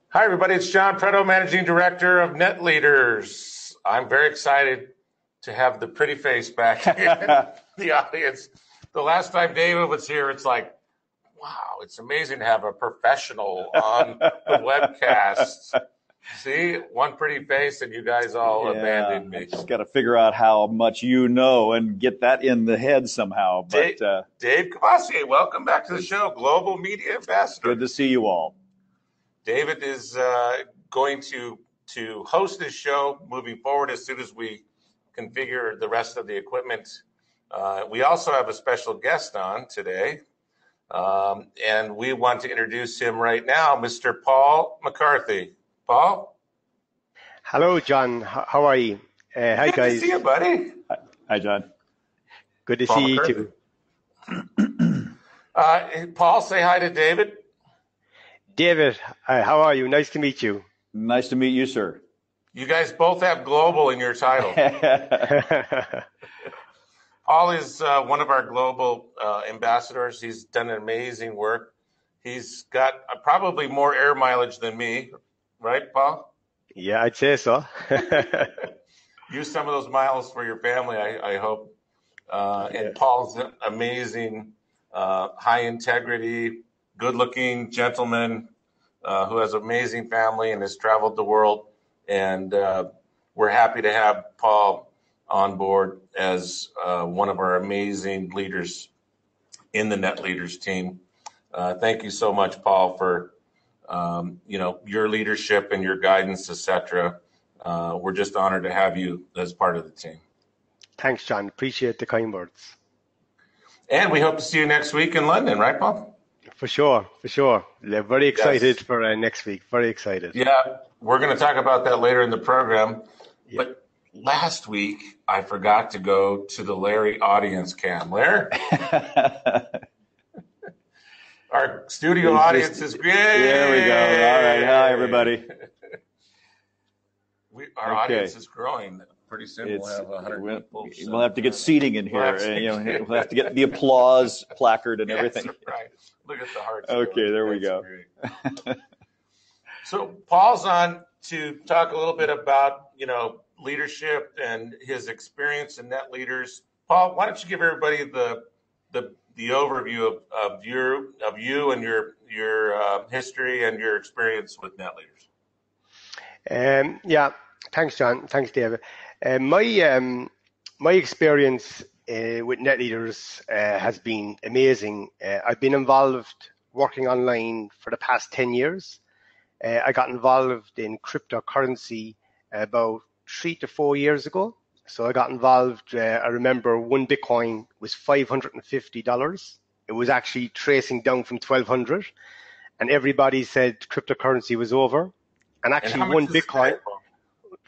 Hi, everybody. It's John Preto, Managing Director of NetLeaders. I'm very excited to have the pretty face back in the audience. The last time David was here, it's like, wow, it's amazing to have a professional on the webcast. See, one pretty face and you guys all abandoned me. Just got to figure out how much you know and get that in the head somehow. But Dave Cavassier, welcome back to the show, Global Media Ambassador. Good to see you all. David is going to host this show moving forward as soon as we configure the rest of the equipment. We also have a special guest on today, and we want to introduce him right now, Mr. Paul McCarthy. Paul? Hello, John. How are you? Hi, guys. Good to see you, buddy. Hi, John. Good to Paul see McCarthy. you too. Paul, say hi to David. David, how are you? Nice to meet you. Nice to meet you, sir. You guys both have global in your title. Paul is one of our global ambassadors. He's done amazing work. He's got probably more air mileage than me, right, Paul? Yeah, I'd say so. Use some of those miles for your family, I hope. And Paul's an amazing, high integrity, good-looking gentleman who has an amazing family and has traveled the world. And we're happy to have Paul on board as one of our amazing leaders in the NetLeaders team. Thank you so much, Paul, for your leadership and your guidance, etc. We're just honored to have you as part of the team. Thanks, John. Appreciate the kind words. And we hope to see you next week in London, right, Paul? For sure. They're very excited for next week. Very excited. Yeah, we're going to talk about that later in the program. Yeah. But last week, I forgot to go to the Larry audience cam. Larry? Our studio audience is great. There we go. All right. Hi, everybody. Our audience is growing. Pretty soon we'll have 100 people. We'll have to get seating in here. We'll have to get the applause placard and everything. Right. Look at the hearts. Okay, there we go. So Paul's on to talk a little bit about, leadership and his experience in NetLeaders. Paul, why don't you give everybody the overview of you and your history and your experience with NetLeaders? Thanks, John. Thanks, David. My experience with NetLeaders has been amazing. I've been involved working online for the past 10 years. I got involved in cryptocurrency about 3 to 4 years ago. So I got involved, I remember one Bitcoin was $550. It was actually tracing down from 1,200. And everybody said cryptocurrency was over. And actually one Bitcoin,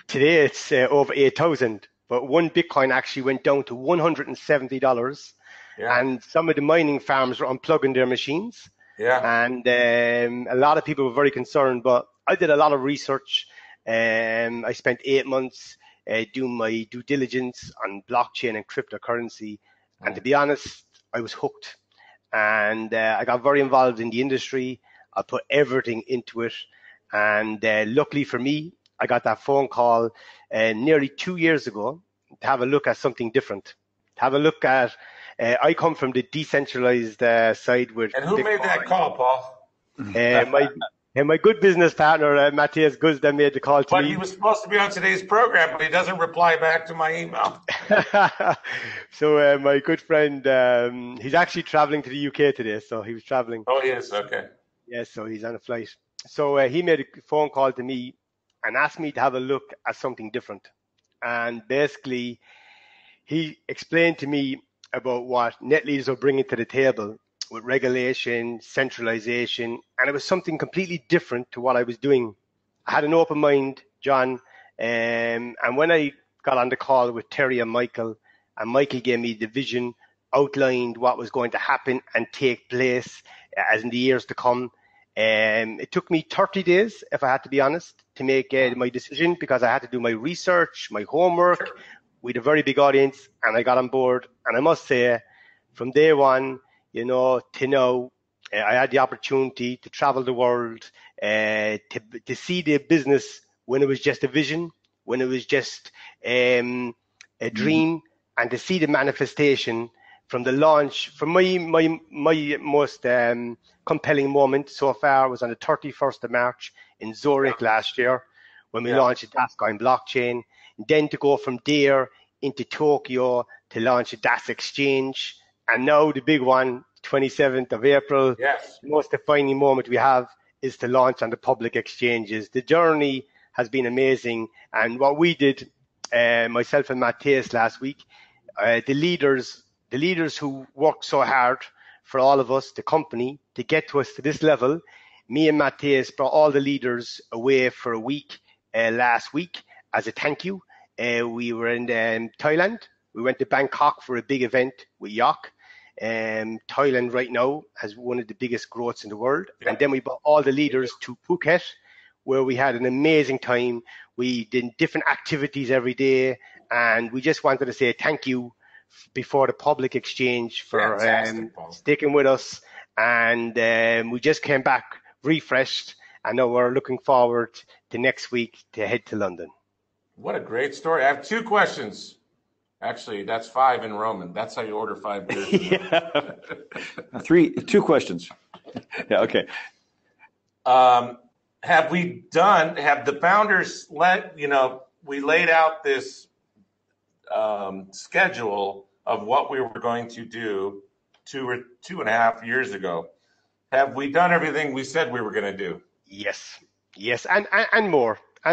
today it's over 8,000. But one Bitcoin actually went down to $170. Yeah. And some of the mining farms were unplugging their machines. Yeah. And a lot of people were very concerned, but I did a lot of research. I spent 8 months doing my due diligence on blockchain and cryptocurrency. And to be honest, I was hooked. And I got very involved in the industry. I put everything into it. And luckily for me, I got that phone call nearly 2 years ago to have a look at something different. To have a look at, I come from the decentralized side with And who made that call, Paul? My good business partner, Matthias Guzda, made the call to me. But he was supposed to be on today's program, but he doesn't reply back to my email. So my good friend, he's actually traveling to the UK today, so he was traveling. Oh, yes, okay. Yes, so he's on a flight. So he made a phone call to me and asked me to have a look at something different. And basically, he explained to me about what NetLeaders are bringing to the table with regulation, centralization, and it was something completely different to what I was doing. I had an open mind, John, and when I got on the call with Terry and Michael gave me the vision outlined what was going to happen and take place as in the years to come. It took me 30 days, if I had to be honest, to make my decision, because I had to do my research, my homework. We had a very big audience, and I got on board. And I must say, from day one, to now, I had the opportunity to travel the world, to see the business when it was just a vision, when it was just a dream, and to see the manifestation from the launch. From my most compelling moment so far was on the 31st of March in Zurich last year, when we launched a Dascoin blockchain. And then to go from there into Tokyo to launch a DAS exchange, and now the big one, 27th of April. Yes. The most defining moment we have is to launch on the public exchanges. The journey has been amazing, and what we did, myself and Matthias last week, the leaders who worked so hard for all of us, the company, to get to us to this level. Me and Matthias brought all the leaders away for a week last week as a thank you. We were in Thailand. We went to Bangkok for a big event with Yok. Thailand right now has one of the biggest growths in the world. Yeah. And then we brought all the leaders to Phuket, where we had an amazing time. We did different activities every day, and we just wanted to say thank you before the public exchange for sticking with us. And we just came back refreshed, and now we're looking forward to next week to head to London. What a great story. I have 2 questions. Actually, that's 5 in Roman. That's how you order 5 beers. Yeah. 2 questions. Yeah, okay. Have the founders we laid out this schedule of what we were going to do 2.5 years ago. Have we done everything we said we were going to do? Yes, and more. I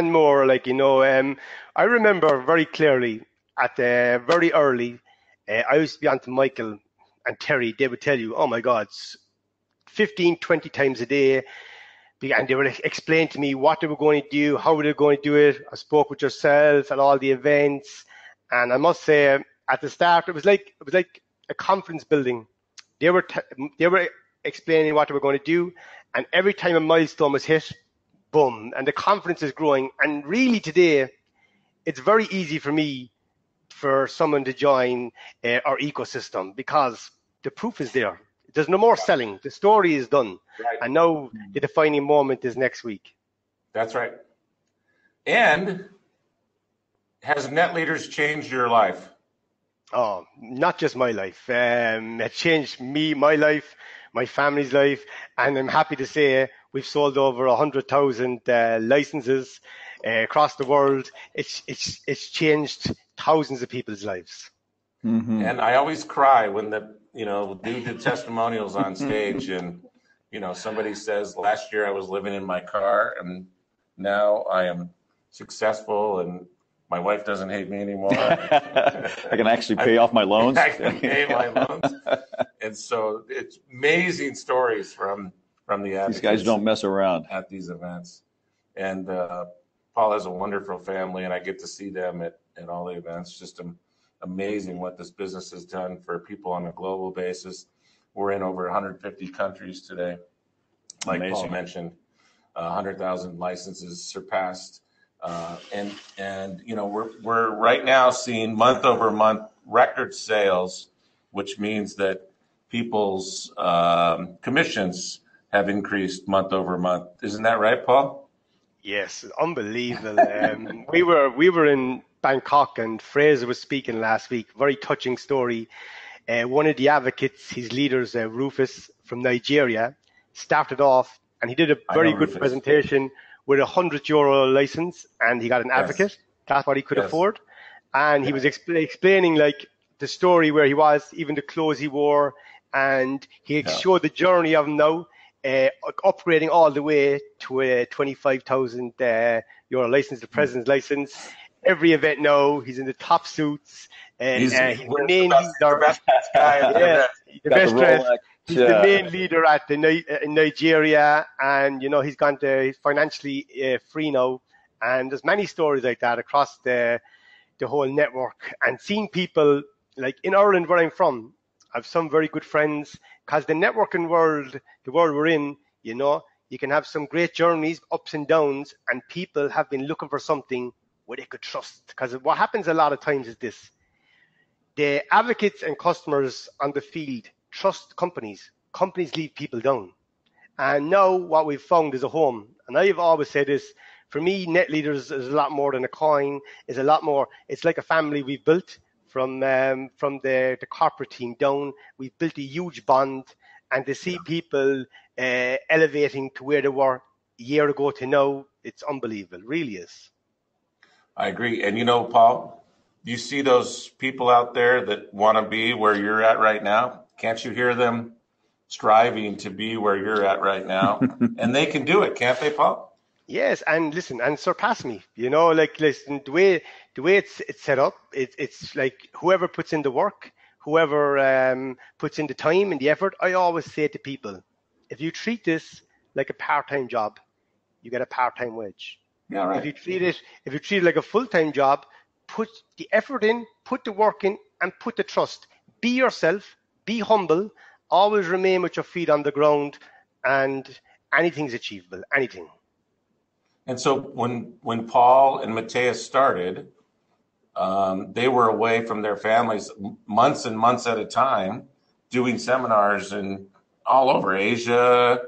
remember very clearly at the very early, I used to be on to Michael and Terry. They would tell you, oh my God, 15, 20 times a day. And they would explain to me what they were going to do, how they were going to do it. I spoke with yourself at all the events. And I must say, at the start, it was like a conference building. They were explaining what they were going to do. And every time a milestone was hit, boom, and the conference is growing. And really today, it's very easy for someone to join our ecosystem, because the proof is there. There's no more selling. The story is done. Right. And now the defining moment is next week. That's right. And has NetLeaders changed your life? Oh, not just my life. It changed my life, my family's life, and I'm happy to say we've sold over 100,000 licenses across the world. It's changed thousands of people's lives. Mm-hmm. And I always cry when do the testimonials on stage, and somebody says, last year I was living in my car, and now I am successful, and my wife doesn't hate me anymore. I can actually pay off my loans. I can pay my loans. And so it's amazing stories from the advocates. These guys don't mess around at these events. And Paul has a wonderful family, and I get to see them at all the events. Just amazing what this business has done for people on a global basis. We're in over 150 countries today. Like amazing. Paul mentioned, 100,000 licenses surpassed. And we're right now seeing month over month record sales, which means that people's commissions have increased month over month. Isn't that right, Paul? Yes, unbelievable. We were in Bangkok, and Fraser was speaking last week. Very touching story. One of the advocates, his leaders, Rufus from Nigeria, started off, and he did a very good presentation with €100 license, and he got an advocate. That's what he could afford. And he was explaining like the story where he was, even the clothes he wore, and he showed the journey of him now, upgrading all the way to a €25,000 license, the president's license. Every event now, he's in the top suits, and he's the main leader. Best guy. The best dressed. He's the main leader at in Nigeria, and he's gone to he's financially free now. And there's many stories like that across the whole network. And seeing people like in Ireland, where I'm from, I have some very good friends, because the networking world, the world we're in, you know, you can have some great journeys, ups and downs, and people have been looking for something where they could trust. Because what happens a lot of times is this: the advocates and customers on the field trust companies. Companies leave people down. And now what we've found is a home. And I've always said this: for me, NetLeaders is a lot more than a coin. Is a lot more. It's like a family we've built from the corporate team down. We've built a huge bond, and to see people elevating to where they were a year ago to now, it's unbelievable. It really is. I agree. And you know, Paul, you see those people out there that want to be where you're at right now? Can't you hear them striving to be where you're at right now? And they can do it, can't they, Paul? Yes, and listen, and surpass me. You know, like, listen, the way it's set up, it's like whoever puts in the work, whoever puts in the time and the effort. I always say to people, if you treat this like a part-time job, you get a part-time wage. Yeah, right. If you treat it like a full-time job, put the effort in, put the work in, and put the trust. Be yourself, be humble, always remain with your feet on the ground, and anything's achievable, anything. And so when Paul and Matthias started, they were away from their families months and months at a time, doing seminars in all over Asia,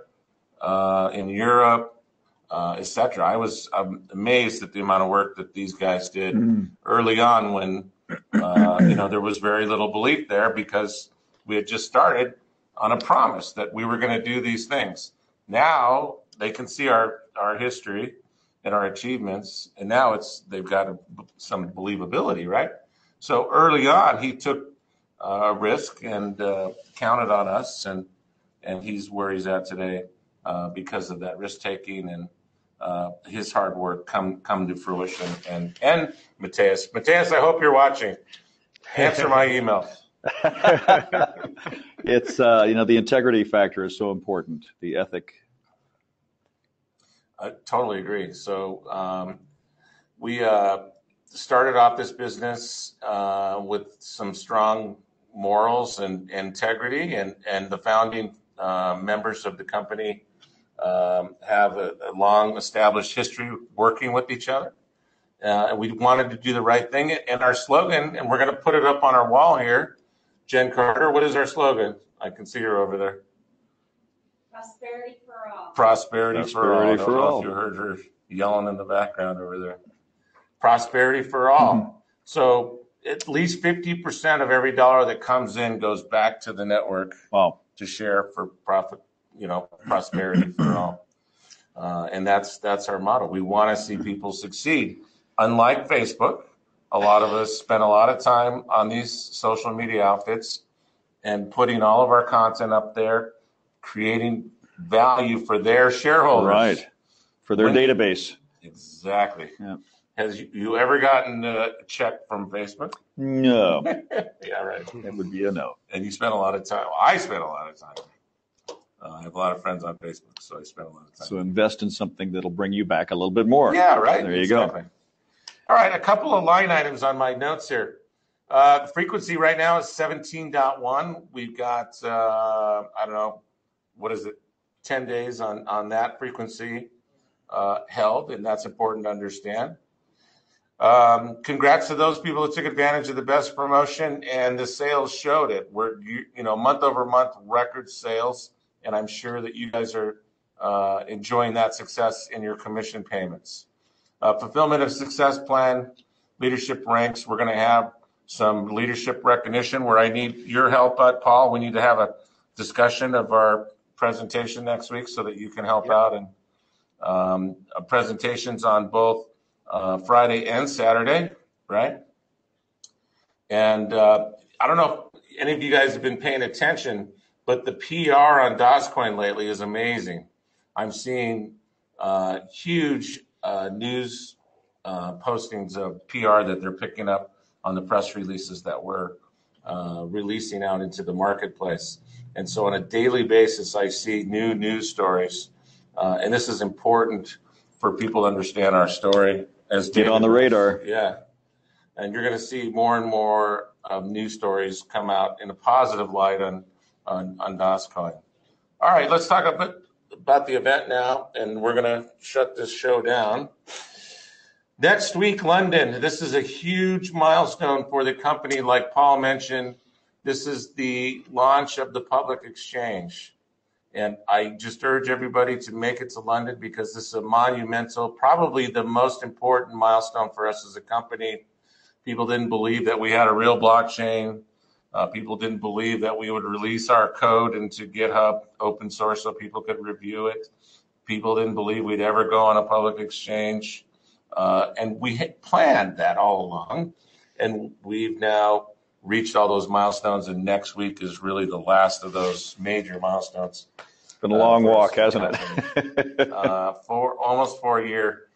in Europe, etc. I'm amazed at the amount of work that these guys did early on when there was very little belief there, because we had just started on a promise that we were going to do these things. Now they can see our history and our achievements, and now they've got some believability, right? So early on, he took a risk and counted on us, and he's where he's at today because of that risk taking and his hard work come to fruition. And Matthias, I hope you're watching. Answer my email. It's the integrity factor is so important. The ethic. I totally agree. So we started off this business with some strong morals and integrity, and the founding members of the company have a long established history working with each other. And we wanted to do the right thing. And our slogan, and we're going to put it up on our wall here, Jen Carter, what is our slogan? I can see her over there. Prosperity for all. Prosperity for all. I don't know all. if you heard her yelling in the background over there. Prosperity for all. Mm-hmm. So at least 50% of every dollar that comes in goes back to the network. Wow. To share for profit, prosperity for all. And that's our motto. We want to see people succeed. Unlike Facebook, a lot of us spend a lot of time on these social media outfits and putting all of our content up there, creating value for their shareholders. Right. For their database. Exactly. Yeah. Has you ever gotten a check from Facebook? No. Yeah, right. That would be a no. And you spend a lot of time. I spend a lot of time. I have a lot of friends on Facebook, so I spend a lot of time. So invest in something that'll bring you back a little bit more. Yeah, right. There you go. All right, a couple of line items on my notes here. The frequency right now is 17.1. We've got, 10 days on that frequency held, and that's important to understand. Congrats to those people that took advantage of the best promotion, and the sales showed it. We're, month over month record sales, and I'm sure that you guys are enjoying that success in your commission payments. Fulfillment of success plan, leadership ranks. We're going to have some leadership recognition where I need your help, Paul. We need to have a discussion of our presentation next week so that you can help out, and presentations on both Friday and Saturday, right? And I don't know if any of you guys have been paying attention, but the PR on DOSCoin lately is amazing. I'm seeing huge news postings of PR that they're picking up on the press releases that we're releasing out into the marketplace. And so on a daily basis, I see new news stories. And this is important for people to understand our story. As get on the radar. Yeah. And you're going to see more and more of news stories come out in a positive light on DOSCoin. All right, let's talk a bit about the event now, and we're going to shut this show down. Next week, London. This is a huge milestone for the company. Like Paul mentioned, this is the launch of the public exchange. And I just urge everybody to make it to London because this is a monumental, probably the most important milestone for us as a company. People didn't believe that we had a real blockchain. People didn't believe that we would release our code into GitHub open source so people could review it. People didn't believe we'd ever go on a public exchange. And we had planned that all along. And we've now reached all those milestones. And next week is really the last of those major milestones. It's been a long walk, hasn't it? For almost 4-year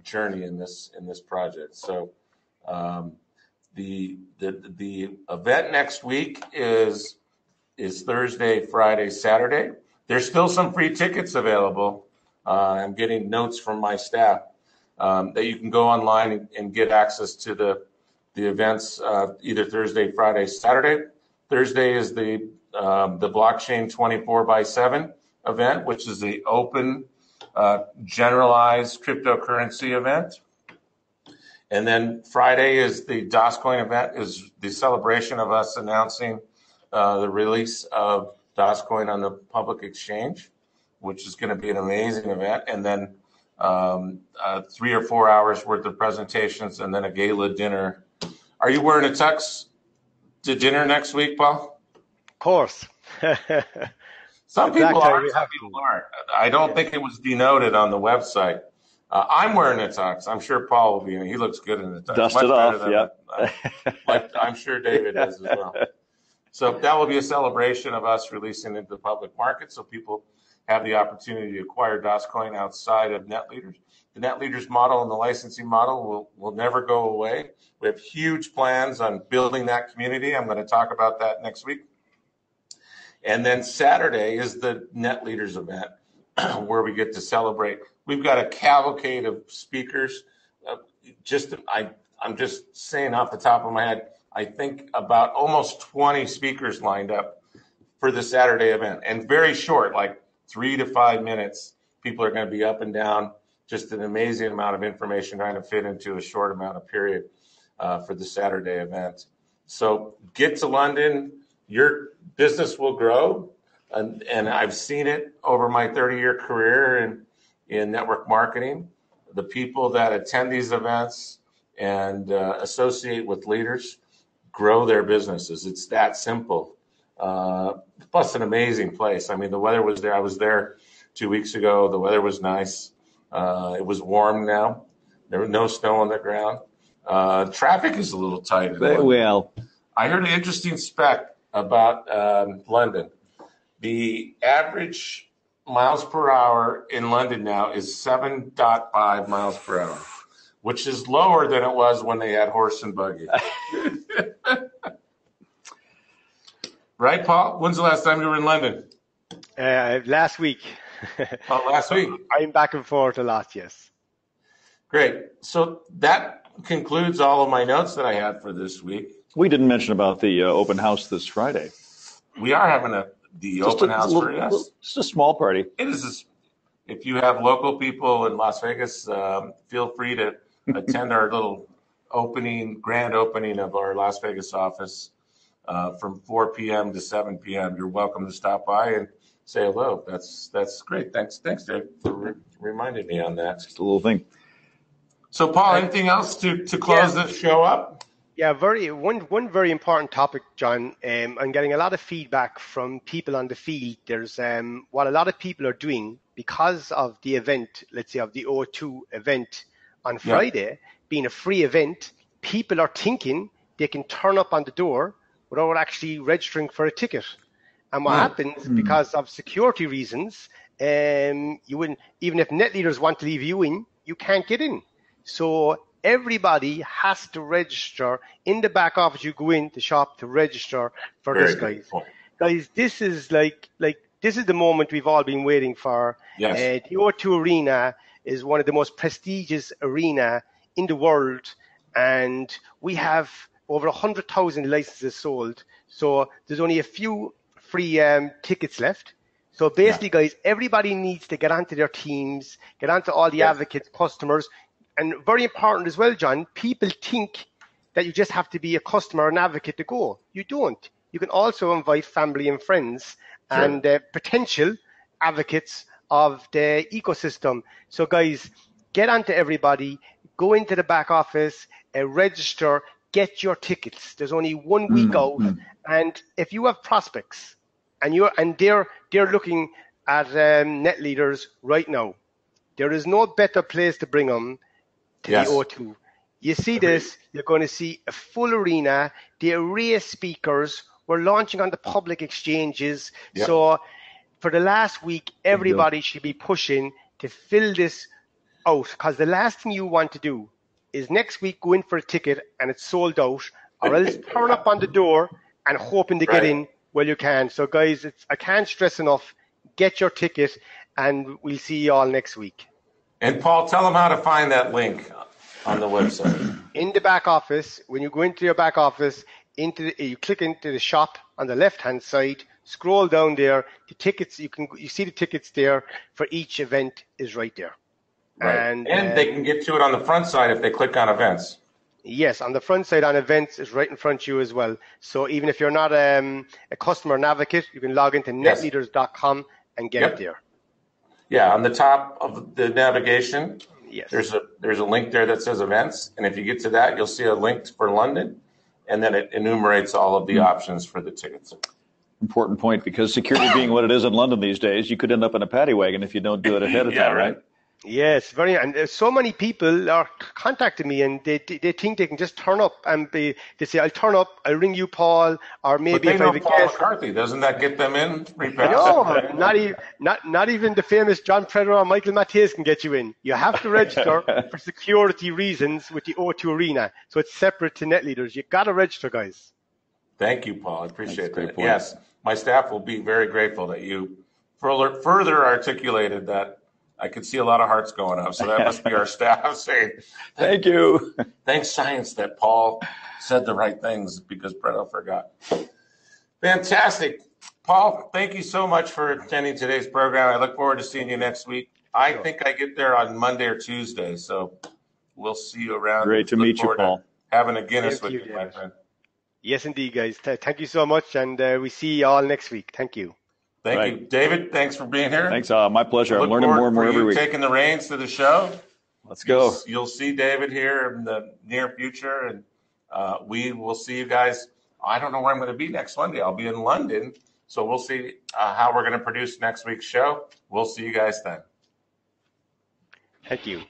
journey in this project. So the event next week is Thursday, Friday, Saturday. There's still some free tickets available. I'm getting notes from my staff that you can go online and get access to the events either Thursday, Friday, Saturday. Thursday is the blockchain 24/7 event, which is the open, generalized cryptocurrency event. And then Friday is the DOSCoin event, is the celebration of us announcing the release of DOSCoin on the public exchange, which is going to be an amazing event. And then 3 or 4 hours worth of presentations and then a gala dinner. Are you wearing a tux to dinner next week, Paul? Of course. Some people are, some people aren't. I don't think it was denoted on the website. I'm wearing a tux. I'm sure Paul will be in it. He looks good in the tux. Dust it off, yeah. Like I'm sure David is as well. So that will be a celebration of us releasing into the public market so people have the opportunity to acquire DOSCoin outside of NetLeaders. The NetLeaders model and the licensing model will never go away. We have huge plans on building that community. I'm going to talk about that next week. And then Saturday is the NetLeaders event where we get to celebrate. We've got a cavalcade of speakers. I'm just saying off the top of my head, I think about almost 20 speakers lined up for the Saturday event. And very short, like 3 to 5 minutes, people are going to be up and down. Just an amazing amount of information trying to fit into a short amount of period for the Saturday event. So get to London. Your business will grow. And I've seen it over my 30-year career in network marketing. The people that attend these events and associate with leaders grow their businesses. It's that simple. Plus an amazing place. I mean, the weather was there. I was there 2 weeks ago. The weather was nice. It was warm now. There was no snow on the ground. Traffic is a little tight. Well, I heard an interesting spec about London. The average miles per hour in London now is 7.5 miles per hour, which is lower than it was when they had horse and buggy. Right, Paul? When's the last time you were in London? Last week. Oh, last week. I'm back and forth a lot, yes. Great. So that concludes all of my notes that I had for this week. We didn't mention about the open house this Friday. We are having the open house for us. Just a small party. It is. If you have local people in Las Vegas, feel free to attend our little grand opening of our Las Vegas office from 4 p.m. to 7 p.m. You're welcome to stop by and say hello. That's great. Thanks, Dave, for reminding me on that. Just a little thing. So, Paul, anything else to close this show up? Yeah, one very important topic, John. I'm getting a lot of feedback from people on the field. There's what a lot of people are doing because of the event, let's say of the O2 event on Friday, being a free event. People are thinking they can turn up on the door without actually registering for a ticket. And what happens, because of security reasons, you wouldn't, even if NetLeaders want to leave you in, you can't get in. So everybody has to register in the back office. You go in the shop to register for this, guys. Guys, this is this is the moment we've all been waiting for. Yes. The O2 Arena is one of the most prestigious arena in the world, and we have over 100,000 licenses sold. So there's only a few free tickets left. So basically, guys, everybody needs to get onto their teams, get onto all the advocates, customers, and very important as well, John, people think that you just have to be a customer or an advocate to go. You don't. You can also invite family and friends and potential advocates of the ecosystem. So guys, get onto everybody, go into the back office, register, get your tickets. There's only 1 week out, and if you have prospects and they're looking at NetLeaders right now, there is no better place to bring them to the O2. You see this, you're going to see a full arena, the array of speakers. We're launching on the public exchanges. So for the last week, everybody should be pushing to fill this out, because the last thing you want to do is next week go in for a ticket and it's sold out, or else turn up on the door and hoping to get in while you can. So guys, I can't stress enough, get your ticket and we'll see you all next week. And Paul, tell them how to find that link on the website. In the back office, when you go into your back office, you click into the shop on the left-hand side, scroll down there, the tickets, you see the tickets there for each event is right there. Right. And they can get to it on the front side if they click on events. Yes, on the front side on events is right in front of you as well. So even if you're not a customer or an advocate, you can log into netleaders.com and get it there. Yeah, on the top of the navigation, there's a link there that says events. And if you get to that, you'll see a link for London. And then it enumerates all of the options for the tickets. Important point, because security being what it is in London these days, you could end up in a paddy wagon if you don't do it ahead of time, right? Yes, and so many people are contacting me and they think they can just turn up and they say, I'll turn up, I'll ring you, Paul, or maybe if I have a guest. McCarthy, doesn't that get them in pretty fast? No, not even the famous John Predator or Michael Matthews can get you in. You have to register for security reasons with the O2 Arena. So it's separate to NetLeaders. You got to register, guys. Thank you, Paul. I appreciate that. Yes, my staff will be very grateful that you further articulated that. I could see a lot of hearts going up, so that must be our staff saying, thank you. Thanks, science, that Paul said the right things, because Brett forgot. Fantastic. Paul, thank you so much for attending today's program. I look forward to seeing you next week. I think I get there on Monday or Tuesday, so we'll see you around. Great to meet you, Paul. Having a Guinness with you, my friend. Yes, indeed, guys. Thank you so much, and we see you all next week. Thank you. Thank you. David, thanks for being here. Thanks. My pleasure. I'm learning more and more every week. Taking the reins to the show. Let's go. You'll see David here in the near future, and we will see you guys. I don't know where I'm going to be next Monday. I'll be in London, so we'll see how we're going to produce next week's show. We'll see you guys then. Thank you.